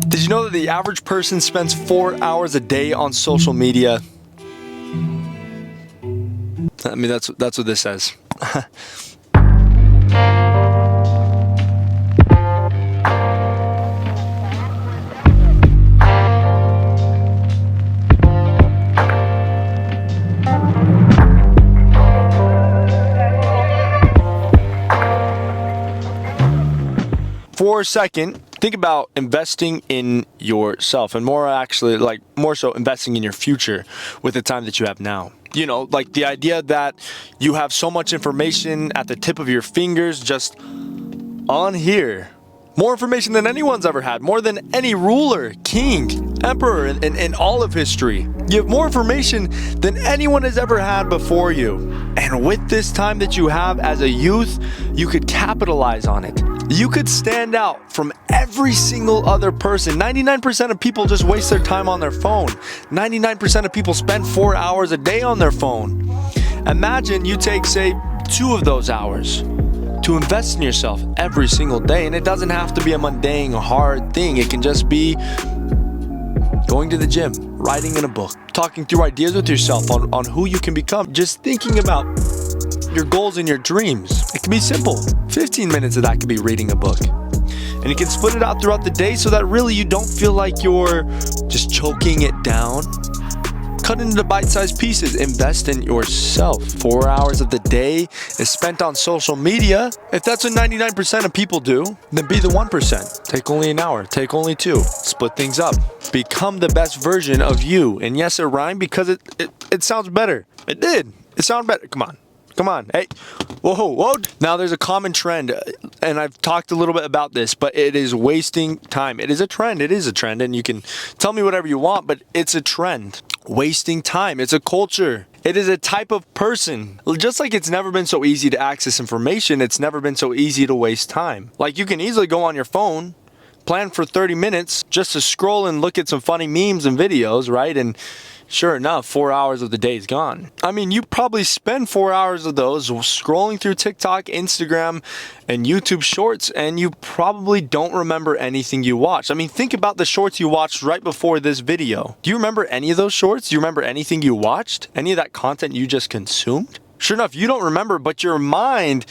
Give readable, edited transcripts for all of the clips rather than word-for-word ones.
Did you know that the average person spends 4 hours a day on social media? I mean, that's what this says. 4 second, think about investing in yourself, and more so investing in your future with the time that you have now. You know, like the idea that you have so much information at the tip of your fingers just on here. More information than anyone's ever had, more than any ruler, king, emperor in all of history. You have more information than anyone has ever had before you. And with this time that you have as a youth, you could capitalize on it. You could stand out from every single other person. 99% of people just waste their time on their phone. 99% of people spend 4 hours a day on their phone. Imagine you take, say, 2 of those hours to invest in yourself every single day. And it doesn't have to be a mundane, hard thing. It can just be going to the gym, writing in a book, talking through ideas with yourself on who you can become, just thinking about your goals and your dreams. It can be simple. 15 minutes of that could be reading a book. And you can split it out throughout the day so that really you don't feel like you're just choking it down. Cut into bite-sized pieces. Invest in yourself. 4 hours of the day is spent on social media. If that's what 99% of people do, then be the 1%. Take only an hour. Take only 2. Split things up. Become the best version of you. And yes, it rhymed because it sounds better. It did. It sounded better. Come on. Hey. Whoa. Now there's a common trend, and I've talked a little bit about this, but it is wasting time. It is a trend. And you can tell me whatever you want, but it's a trend. Wasting time. It's a culture. It is a type of person. Just like it's never been so easy to access information, it's never been so easy to waste time. Like you can easily go on your phone, plan for 30 minutes just to scroll and look at some funny memes and videos, right? And sure enough, 4 hours of the day is gone. I mean, you probably spend 4 hours of those scrolling through TikTok, Instagram, and YouTube shorts, and you probably don't remember anything you watched. I mean, think about the shorts you watched right before this video. Do you remember any of those shorts? Do you remember anything you watched? Any of that content you just consumed? Sure enough, you don't remember, but your mind,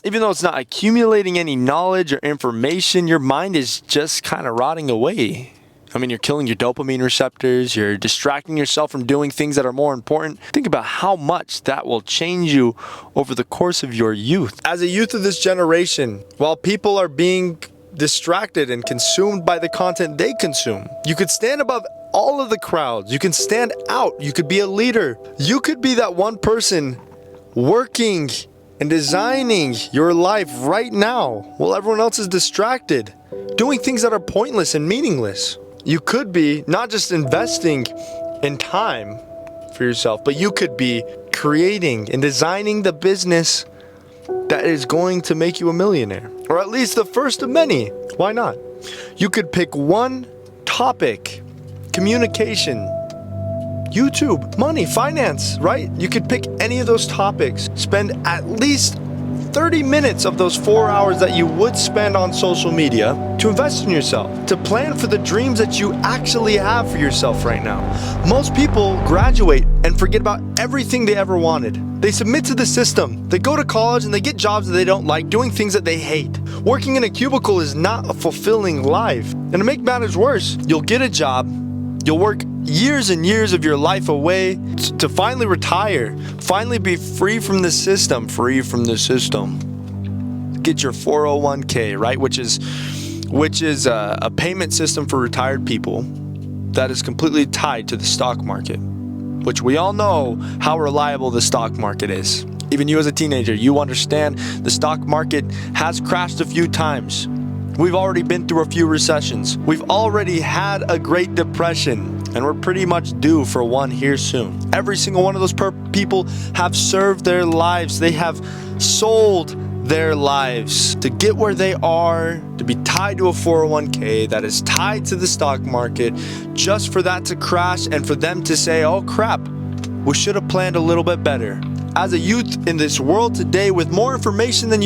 even though it's not accumulating any knowledge or information, your mind is just kind of rotting away. I mean, you're killing your dopamine receptors, you're distracting yourself from doing things that are more important. Think about how much that will change you over the course of your youth. As a youth of this generation, while people are being distracted and consumed by the content they consume, you could stand above all of the crowds. You can stand out. You could be a leader. You could be that one person working and designing your life right now while everyone else is distracted, doing things that are pointless and meaningless. You could be not just investing in time for yourself, but you could be creating and designing the business that is going to make you a millionaire, or at least the first of many. Why not? You could pick one topic: communication, YouTube, money, finance, right? You could pick any of those topics, spend at least 30 minutes of those 4 hours that you would spend on social media to invest in yourself, to plan for the dreams that you actually have for yourself right now. Most people graduate and forget about everything they ever wanted. They submit to the system. They go to college and they get jobs that they don't like, doing things that they hate. Working in a cubicle is not a fulfilling life. And to make matters worse, you'll get a job, you'll work years and years of your life away to finally retire, finally be free from the system, Get your 401k, right? Which is a payment system for retired people that is completely tied to the stock market, which we all know how reliable the stock market is. Even you as a teenager, you understand the stock market has crashed a few times. We've already been through a few recessions. We've already had a Great Depression, and we're pretty much due for one here soon. Every single one of those people have served their lives. They have sold their lives to get where they are, to be tied to a 401k that is tied to the stock market, just for that to crash and for them to say, oh crap, we should have planned a little bit better. as a youth in this world today with more information than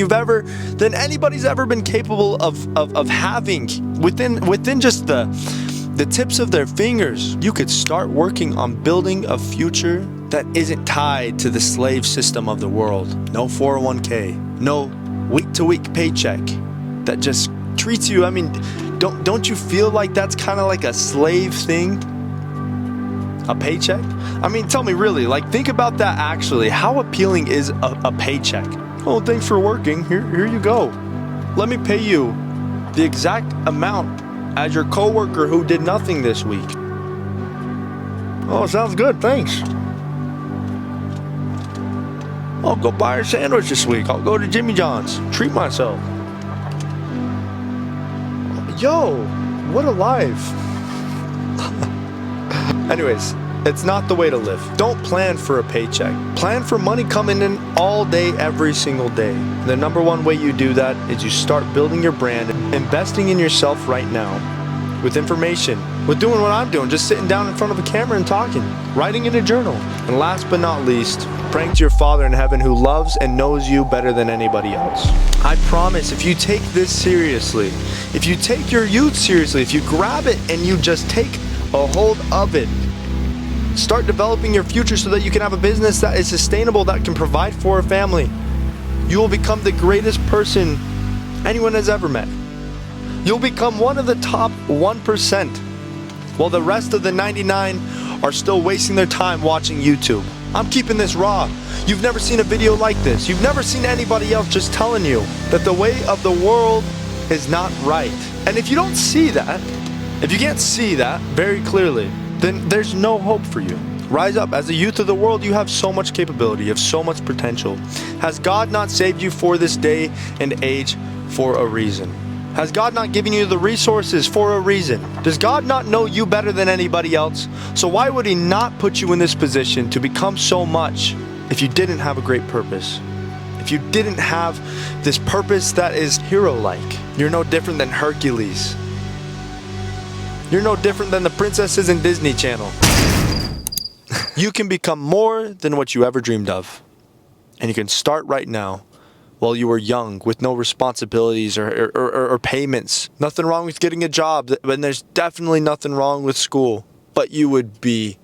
anybody's ever been capable of having within just the tips of their fingers. You could start working on building a future that isn't tied to the slave system of the world. No 401k, no week-to-week paycheck that just treats you, I mean, don't you feel like that's kind of like a slave thing? A paycheck? I mean, tell me really, like, think about that actually. How appealing is a paycheck? Oh, thanks for working. Here you go. Let me pay you the exact amount as your coworker who did nothing this week. Oh, sounds good. Thanks. I'll go buy a sandwich this week. I'll go to Jimmy John's. Treat myself. Yo, what a life. Anyways, it's not the way to live. Don't plan for a paycheck. Plan for money coming in all day, every single day. The number one way you do that is you start building your brand, investing in yourself right now with information, with doing what I'm doing, just sitting down in front of a camera and talking, writing in a journal. And last but not least, praying to your Father in heaven who loves and knows you better than anybody else. I promise, if you take this seriously, if you take your youth seriously, if you grab it and you just take a hold of it, start developing your future so that you can have a business that is sustainable, that can provide for a family, you will become the greatest person anyone has ever met. You'll become one of the top 1%, while the rest of the 99 are still wasting their time watching YouTube. I'm keeping this raw. You've never seen a video like this. You've never seen anybody else just telling you that the way of the world is not right. And if you don't see that, if you can't see that very clearly, then there's no hope for you. Rise up. As a youth of the world, you have so much capability, you have so much potential. Has God not saved you for this day and age for a reason? Has God not given you the resources for a reason? Does God not know you better than anybody else? So why would He not put you in this position to become so much if you didn't have a great purpose? If you didn't have this purpose that is hero-like? You're no different than Hercules. You're no different than the princesses in Disney Channel. You can become more than what you ever dreamed of. And you can start right now while you were young with no responsibilities or payments. Nothing wrong with getting a job, and there's definitely nothing wrong with school. But you would be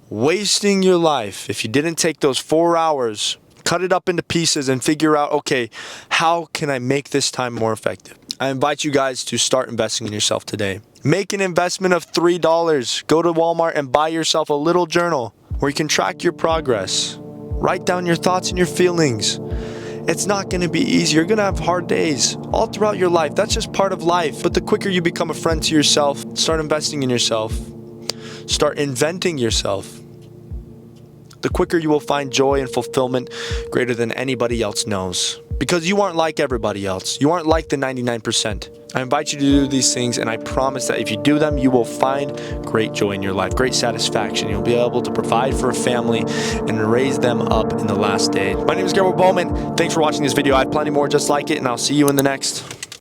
wasting your life if you didn't take those 4 hours, cut it up into pieces and figure out, okay, how can I make this time more effective? I invite you guys to start investing in yourself today. Make an investment of $3. Go to Walmart and buy yourself a little journal where you can track your progress. Write down your thoughts and your feelings. It's not going to be easy. You're going to have hard days all throughout your life. That's just part of life. But the quicker you become a friend to yourself, start investing in yourself, start inventing yourself, the quicker you will find joy and fulfillment greater than anybody else knows. Because you aren't like everybody else. You aren't like the 99%. I invite you to do these things, and I promise that if you do them, you will find great joy in your life, great satisfaction. You'll be able to provide for a family and raise them up in the last day. My name is Garrett Bowman. Thanks for watching this video. I have plenty more just like it, and I'll see you in the next.